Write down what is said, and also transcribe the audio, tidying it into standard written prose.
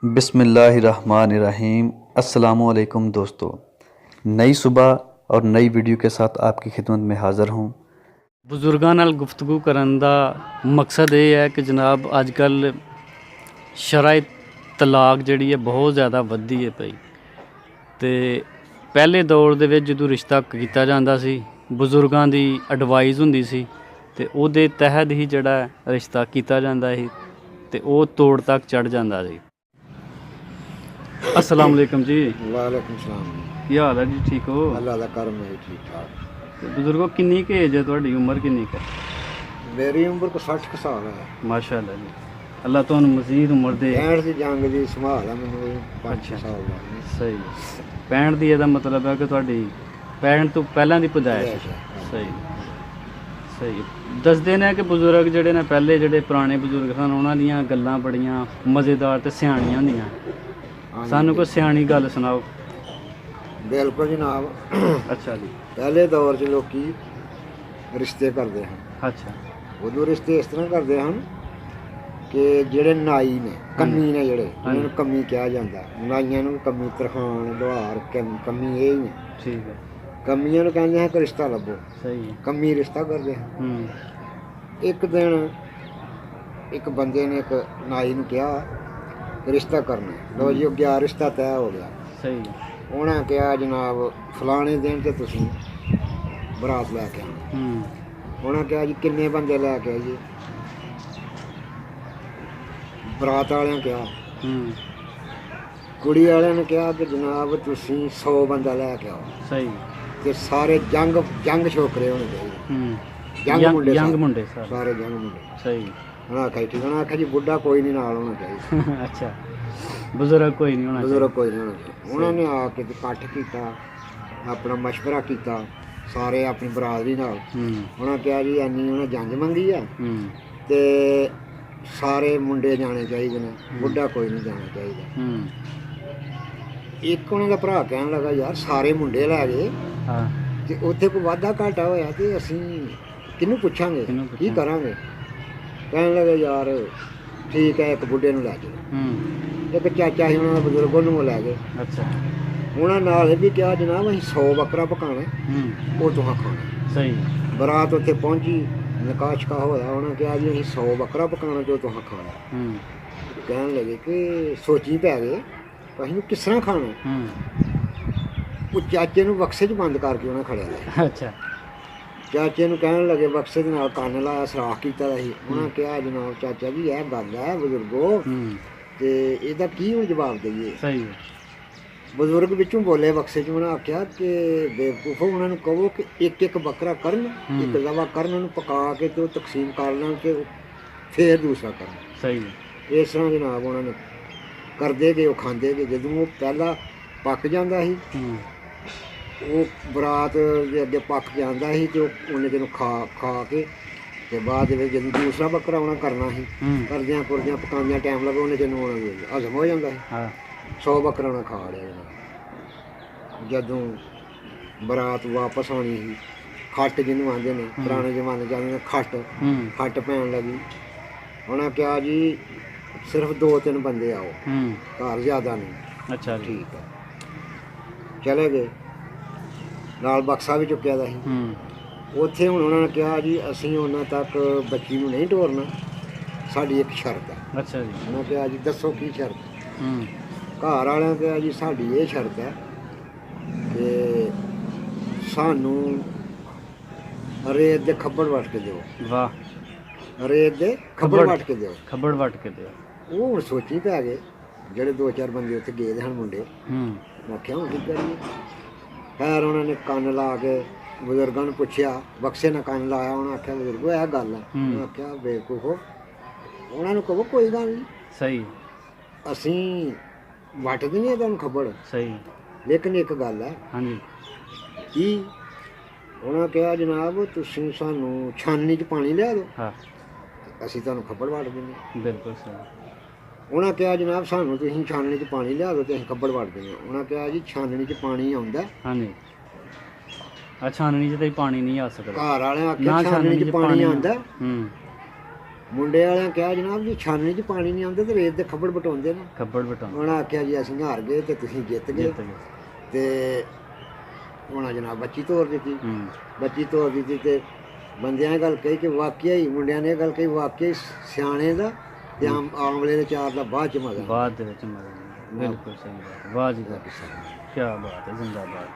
बिस्मिल्लाहिर्रहमानिर्रहीम। अस्सलामुअलैकुम दोस्तों, नई सुबह और नई वीडियो के साथ आपकी खिदमत में हाज़िर हूँ। ਬਜ਼ੁਰਗਾਂ ਨਾਲ ਗੁਫ਼ਤਗੂ ਕਰਨ ਦਾ ਮਕਸਦ ਇਹ ਹੈ ਕਿ ਜਨਾਬ ਅੱਜ ਕੱਲ੍ਹ ਸ਼ਰਅ ਤਲਾਕ ਜਿਹੜੀ ਹੈ ਬਹੁਤ ਜ਼ਿਆਦਾ ਵੱਧਦੀ ਹੈ ਪਈ। ਅਤੇ ਪਹਿਲੇ ਦੌਰ ਦੇ ਵਿੱਚ ਜਦੋਂ ਰਿਸ਼ਤਾ ਕੀਤਾ ਜਾਂਦਾ ਸੀ, ਬਜ਼ੁਰਗਾਂ ਦੀ ਐਡਵਾਈਸ ਹੁੰਦੀ ਸੀ ਅਤੇ ਉਹਦੇ ਤਹਿਤ ਹੀ ਜਿਹੜਾ ਰਿਸ਼ਤਾ ਕੀਤਾ ਜਾਂਦਾ ਸੀ ਅਤੇ ਉਹ ਤੋੜ ਤੱਕ ਚੜ੍ਹ ਜਾਂਦਾ ਸੀ। अस्सलाम वालेकुम जी। वालेकुम सलाम। ਕੀ ਹਾਲ ਹੈ ਜੀ? ਠੀਕ ਹੋ? अल्लाह का करम है ठीक ठाक। ਤੇ ਬਜ਼ੁਰਗੋ ਕਿੰਨੀ ਕੁ ਏਜ ਹੈ ਤੁਹਾਡੀ? ਉਮਰ ਕਿੰਨੀ ਕੁ ਹੈ? मेरी उम्र को 60 का साल है। ਮਾਸ਼ਾਅੱਲਾ ਜੀ, ਅੱਲਾ ਤੁਹਾਨੂੰ ਮਜ਼ੀਦ ਉਮਰ ਦੇ। 65 ਦੀ ਜੰਗ ਦੀ ਸੰਭਾਲ ਹੈ ਮੈਨੂੰ 5 ਅੱਛਾ। ਸਾਲ ਦਾ। ਸਹੀ। 65 ਦੀ ਇਹਦਾ ਮਤਲਬ ਹੈ ਕਿ ਤੁਹਾਡੀ 65 ਤੋਂ ਪਹਿਲਾਂ ਦੀ ਪੈਦਾਇਸ਼ ਹੈ। ਸਹੀ ਸਹੀ। ਦੱਸਦੇ ਨੇ ਕਿ ਬਜ਼ੁਰਗ ਜਿਹੜੇ ਨੇ, ਪਹਿਲੇ ਜਿਹੜੇ ਪੁਰਾਣੇ ਬਜ਼ੁਰਗ ਸਨ, ਉਹਨਾਂ ਦੀਆਂ ਗੱਲਾਂ ਬੜੀਆਂ ਮਜ਼ੇਦਾਰ ਤੇ ਸਿਆਣੀਆਂ ਹੁੰਦੀਆਂ। ਸਾਨੂੰ ਕੋਈ ਸਿਆਣੀ ਗੱਲ ਸੁਣਾਓ। ਬਿਲਕੁਲ ਜਨਾਬ। ਅੱਛਾ ਜੀ। ਪਹਿਲੇ ਦੌਰ 'ਚ ਲੋਕੀ ਰਿਸ਼ਤੇ ਕਰਦੇ ਹਨ। ਅੱਛਾ। ਉਦੋਂ ਰਿਸ਼ਤੇ ਇਸ ਤਰ੍ਹਾਂ ਕਰਦੇ ਹਨ ਕਿ ਜਿਹੜੇ ਨਾਈ ਨੇ, ਕੰਮੀ ਨੇ, ਜਿਹੜੇ ਉਹਨਾਂ ਨੂੰ ਕੰਮੀ ਕਿਹਾ ਜਾਂਦਾ। ਨਾਈਆਂ ਨੂੰ ਕੰਮੀ, ਤਰਖਾਣ, ਲੁਹਾਰ, ਕੰਮੀ ਇਹ ਹੀ ਨੇ। ਠੀਕ ਹੈ। ਕੰਮੀਆਂ ਨੂੰ ਕਹਿੰਦੇ ਹਨ ਕਿ ਰਿਸ਼ਤਾ ਲੱਭੋ। ਸਹੀ ਹੈ। ਕੰਮੀ ਰਿਸ਼ਤਾ ਕਰਦੇ ਹਨ। ਇੱਕ ਦਿਨ ਇੱਕ ਬੰਦੇ ਨੇ ਇੱਕ ਨਾਈ ਨੂੰ ਕਿਹਾ ਰਿਸ਼ਤਾ ਕਰਨਾ। ਲੋ ਜੀ, ਉਹ ਗਿਆ, ਰਿਸ਼ਤਾ ਤੈਅ ਹੋ ਗਿਆ। ਸਹੀ। ਉਹਨਾਂ ਕਿਹਾ ਜਨਾਬ ਫਲਾਣੇ ਦਿਨ ਤੇ ਤੁਸੀਂ ਬਰਾਤ ਲੈ ਕੇ ਆਉਣਾ। ਉਹਨਾਂ ਕਿਹਾ ਜੀ ਕਿੰਨੇ ਬੰਦੇ ਲੈ ਕੇ ਆਈਏ? ਬਰਾਤ ਵਾਲਿਆਂ ਕਿਹਾ। ਕੁੜੀ ਵਾਲਿਆਂ ਨੇ ਕਿਹਾ ਕਿ ਜਨਾਬ ਤੁਸੀਂ 100 ਬੰਦਾ ਲੈ ਕੇ ਆਓ। ਸਹੀ। ਤੇ ਸਾਰੇ ਜੰਗ ਛੋਕਰੇ ਹੋਣੇ ਚਾਹੀਦੇ। ਜੰਗ ਮੁੰਡੇ ਸਾਰੇ ਜੰਗ ਮੁੰਡੇ। ਸਹੀ। ਉਹਨਾਂ ਆਖਿਆ ਠੀਕ। ਉਹਨਾਂ ਆਖਿਆ ਜੀ ਬੁੱਢਾ ਕੋਈ ਨਹੀਂ ਨਾਲ ਹੋਣਾ ਚਾਹੀਦਾ। ਅੱਛਾ, ਬਜ਼ੁਰਗ ਕੋਈ ਨਹੀਂ ਹੋਣਾ ਚਾਹੀਦਾ। ਬਜ਼ੁਰਗ ਕੋਈ ਨਹੀਂ ਹੋਣਾ ਚਾਹੀਦਾ। ਉਹਨਾਂ ਨੇ ਆ ਕੇ ਇਕੱਠ ਕੀਤਾ, ਆਪਣਾ ਮਸ਼ਵਰਾ ਕੀਤਾ ਸਾਰੇ ਆਪਣੀ ਬਰਾਦਰੀ ਨਾਲ। ਉਹਨਾਂ ਕਿਹਾ ਜੀ ਇੰਨੀ ਉਹਨਾਂ ਜੰਜ ਮੰਗੀ ਆ ਤੇ ਸਾਰੇ ਮੁੰਡੇ ਜਾਣੇ ਚਾਹੀਦੇ ਨੇ, ਬੁੱਢਾ ਕੋਈ ਨਹੀਂ ਜਾਣਾ ਚਾਹੀਦਾ। ਇੱਕ ਉਹਨਾਂ ਦਾ ਭਰਾ ਕਹਿਣ ਲੱਗਾ ਯਾਰ ਸਾਰੇ ਮੁੰਡੇ ਲੈ ਗਏ ਤੇ ਉੱਥੇ ਕੋਈ ਵਾਧਾ ਘਾਟਾ ਹੋਇਆ ਤੇ ਅਸੀਂ ਕਿਹਨੂੰ ਪੁੱਛਾਂਗੇ, ਕੀ ਕਰਾਂਗੇ? ਕਹਿਣ ਲੱਗਾ ਯਾਰ ਠੀਕ ਹੈ, ਇੱਕ ਬੁੱਢੇ ਨੂੰ ਲੈ ਜਾਓ। ਇੱਕ ਚਾਚਾ ਸੀ ਉਹਨਾਂ ਦਾ ਬਜ਼ੁਰਗ, ਉਹਨੂੰ ਲੈ ਗਏ। ਅੱਛਾ। ਉਹਨਾਂ ਨਾਲ ਇਹ ਵੀ ਕਿਹਾ ਜਨਾਬ ਅਸੀਂ 100 ਬੱਕਰਾ ਪਕਾਉਣਾ, ਉਹ ਤੁਹਾਂ ਖਾਣਾ। ਸਹੀ। ਬਰਾਤ ਉੱਥੇ ਪਹੁੰਚੀ, ਨਿਕਾਹ ਸ਼ਿਕਾਹ ਹੋਇਆ। ਉਹਨਾਂ ਕਿਹਾ ਜੀ ਅਸੀਂ 100 ਬੱਕਰਾ ਪਕਾਉਣਾ, ਜੋ ਤੁਹਾਂ ਖਾਣਾ। ਕਹਿਣ ਲੱਗੇ ਕਿ ਸੋਚੀ ਪੈ ਗਏ ਅਸੀਂ ਕਿਸ ਤਰ੍ਹਾਂ ਖਾਣਾ। ਉਹ ਚਾਚੇ ਨੂੰ ਬਕਸੇ 'ਚ ਬੰਦ ਕਰਕੇ ਉਹਨਾਂ ਖੜਿਆ ਲਿਆ। ਅੱਛਾ। ਚਾਚੇ ਨੂੰ ਕਹਿਣ ਲੱਗੇ, ਬਕਸੇ ਦੇ ਨਾਲ ਕੰਨ ਲਾਇਆ, ਸਰਾਖ ਕੀਤਾ ਸੀ। ਉਹਨਾਂ ਕਿਹਾ ਜਨਾਬ ਚਾਚਾ ਜੀ ਇਹ ਗੱਲ ਹੈ ਬਜ਼ੁਰਗੋ, ਤੇ ਇਹਦਾ ਕੀ ਹੁਣ ਜਵਾਬ ਦੇਈਏ? ਸਹੀ। ਬਜ਼ੁਰਗ ਵਿੱਚੋਂ ਬੋਲੇ ਬਕਸੇ 'ਚ। ਉਹਨਾਂ ਆਖਿਆ ਕਿ ਬੇਵਕੂਫੋ, ਉਹਨਾਂ ਨੂੰ ਕਹੋ ਕਿ ਇੱਕ ਇੱਕ ਬੱਕਰਾ ਕਰਨ, ਇੱਕ ਦਵਾ ਕਰਨ, ਉਹਨੂੰ ਪਕਾ ਕੇ ਤੇ ਉਹ ਤਕਸੀਮ ਕਰ ਲੈਣ ਤੇ ਫੇਰ ਦੂਸਰਾ ਕਰਨ। ਸਹੀ। ਇਸ ਤਰ੍ਹਾਂ ਜਨਾਬ ਉਹਨਾਂ ਨੇ ਕਰਦੇ ਗਏ, ਉਹ ਖਾਂਦੇ ਗਏ। ਜਦੋਂ ਉਹ ਪਹਿਲਾ ਪੱਕ ਜਾਂਦਾ ਸੀ, ਉਹ ਬਰਾਤ ਦੇ ਅੱਗੇ ਪੱਕ ਜਾਂਦਾ ਸੀ ਤੇ ਉਹਨੇ ਜਦੋਂ ਖਾ ਕੇ ਤੇ ਬਾਅਦ ਦੇ ਵਿੱਚ ਜਦੋਂ ਦੂਸਰਾ ਬੱਕਰਾ ਆਉਣਾ ਕਰਨਾ ਸੀ, ਕਰਦਿਆਂ ਕੁਰਦਿਆਂ ਪਕਾਉਂਦਿਆਂ ਟਾਈਮ ਲੱਗਾ, ਉਹਨੇ ਜਦੋਂ ਆਉਣਾ ਹਜ਼ਮ ਹੋ ਜਾਂਦਾ ਸੀ। 100 ਬੱਕਰਾ ਉਹਨੇ ਖਾ ਲਿਆ। ਜਦੋਂ ਬਰਾਤ ਵਾਪਸ ਆਉਣੀ ਸੀ, ਖੱਟ ਜਿਹਨੂੰ ਆਉਂਦੇ ਨੇ ਪੁਰਾਣੇ ਜ਼ਮਾਨੇ 'ਚ ਆਉਂਦੇ ਨੇ, ਖੱਟ ਪੈਣ ਲੱਗੀ। ਉਹਨਾਂ ਕਿਹਾ ਜੀ ਸਿਰਫ 2-3 ਬੰਦੇ ਆਓ, ਘਰ ਜ਼ਿਆਦਾ ਨਹੀਂ। ਅੱਛਾ ਠੀਕ ਹੈ। ਚਲੇ ਗਏ, ਨਾਲ ਬਕਸਾ ਵੀ ਚੁੱਕਿਆ ਦਾ ਸੀ। ਉੱਥੇ ਹੁਣ ਉਹਨਾਂ ਨੇ ਕਿਹਾ ਜੀ ਅਸੀਂ ਉਹਨਾਂ ਤੱਕ ਬੱਚੀ ਨੂੰ ਨਹੀਂ ਢੋਰਨਾ, ਸਾਡੀ ਇੱਕ ਸ਼ਰਤ ਹੈ। ਅੱਛਾ ਜੀ। ਉਹਨਾਂ ਕਿਹਾ ਜੀ ਦੱਸੋ ਕੀ ਸ਼ਰਤ? ਘਰ ਵਾਲਿਆਂ ਕਿਹਾ ਜੀ ਸਾਡੀ ਇਹ ਸ਼ਰਤ ਹੈ ਕਿ ਸਾਨੂੰ ਰੇਤ ਦੇ ਖੱਬੜ ਵੱਟ ਕੇ ਦਿਓ। ਵਾਹ। ਰੇਤ ਦੇ ਖੱਬੜ ਵੱਟ ਕੇ ਦਿਓ। ਖੱਬੜ ਵੱਟ ਕੇ ਦਿਓ। ਉਹ ਹੁਣ ਸੋਚੀ ਪੈ ਗਏ ਜਿਹੜੇ 2-4 ਬੰਦੇ ਉੱਥੇ ਗਏ ਹਨ ਮੁੰਡੇ। ਮੈਂ ਕਿਹਾ ਹੁਣ ਕੀ ਕਰੀਏ? ਖੈਰ ਉਹਨਾਂ ਨੇ ਕੰਨ ਲਾ ਕੇ ਬਜ਼ੁਰਗਾਂ ਨੂੰ ਪੁੱਛਿਆ, ਬਕਸੇ ਨਾਲ ਕੰਨ ਲਾਇਆ। ਉਹਨਾਂ ਆਖਿਆ ਬਜ਼ੁਰਗੋ ਇਹ ਗੱਲ ਹੈ। ਉਹਨਾਂ ਆਖਿਆ ਬੇਵਕੂਫੋ, ਉਹਨਾਂ ਨੂੰ ਕਹੋ ਕੋਈ ਗੱਲ ਨਹੀਂ। ਸਹੀ। ਅਸੀਂ ਵੱਟ ਦਿੰਦੇ ਤੁਹਾਨੂੰ ਖੱਬੜ। ਸਹੀ। ਲੇਕਿਨ ਇੱਕ ਗੱਲ ਹੈ। ਹਾਂਜੀ। ਕੀ? ਉਹਨਾਂ ਕਿਹਾ ਜਨਾਬ ਤੁਸੀਂ ਸਾਨੂੰ ਛਾਨਣੀ 'ਚ ਪਾਣੀ ਲਿਆ ਦਿਓ, ਅਸੀਂ ਤੁਹਾਨੂੰ ਖੱਬੜ ਵੱਟ ਦਿੰਦੇ। ਬਿਲਕੁਲ ਸਹੀ। ਉਹਨਾਂ ਕਿਹਾ ਜਨਾਬ ਸਾਨੂੰ ਤੁਸੀਂ ਛਾਨਣੀ 'ਚ ਪਾਣੀ ਲਿਆ ਦਿਓ ਤੇ ਅਸੀਂ ਖੱਬੜ ਵੱਟ ਦਿੰਦੇ। ਉਹਨਾਂ ਕਿਹਾ ਜੀ ਛਾਨਣੀ 'ਚ ਪਾਣੀ ਆਉਂਦਾ। ਹਾਂਜੀ। ਛਾਨਣੀ 'ਚ ਤਾਂ ਪਾਣੀ ਨਹੀਂ ਆ ਸਕਦਾ। ਘਰ ਵਾਲਿਆਂ ਆਖਿਆ ਛਾਨਣੀ 'ਚ ਪਾਣੀ ਆਉਂਦਾ। ਮੁੰਡੇ ਵਾਲਿਆਂ ਕਿਹਾ ਜਨਾਬ ਜੀ ਛਾਨਣੀ 'ਚ ਪਾਣੀ ਨਹੀਂ ਆਉਂਦਾ ਤੇ ਰੇਤ ਦੇ ਖੱਬੜ ਬਟਾਉਂਦੇ ਨੇ। ਖੱਬੜ ਬਟਾਉਂਦੇ ਉਹਨਾਂ ਆਖਿਆ ਜੀ ਅਸੀਂ ਹਾਰ ਗਏ ਤੇ ਤੁਸੀਂ ਜਿੱਤ ਗਏ। ਤੇ ਉਹਨਾਂ ਜਨਾਬ ਬੱਚੀ ਤੋਰ ਦਿੱਤੀ। ਬੱਚੀ ਤੋਰ ਦਿੱਤੀ ਤੇ ਬੰਦਿਆਂ ਨੇ ਗੱਲ ਕਹੀ ਕਿ ਵਾਕਿਆ ਹੀ, ਮੁੰਡਿਆਂ ਨੇ ਇਹ ਗੱਲ ਕਹੀ ਵਾਕਿਆ ਹੀ ਸਿਆਣੇ ਦਾ ਤੇ ਆਮਲੇ ਦੇ ਚਾਰ ਦਾ ਬਾਅਦ ਚ ਮਜ਼ਾ। ਬਾਅਦ ਦੇ ਵਿੱਚ ਮਜ਼ਾ। ਬਿਲਕੁਲ ਸਹੀ ਬਾਤ। ਵਾਹ ਜੀ ਵਾਹ, ਕੀ ਬਾਤ ਹੈ, ਜ਼ਿੰਦਾਬਾਦ।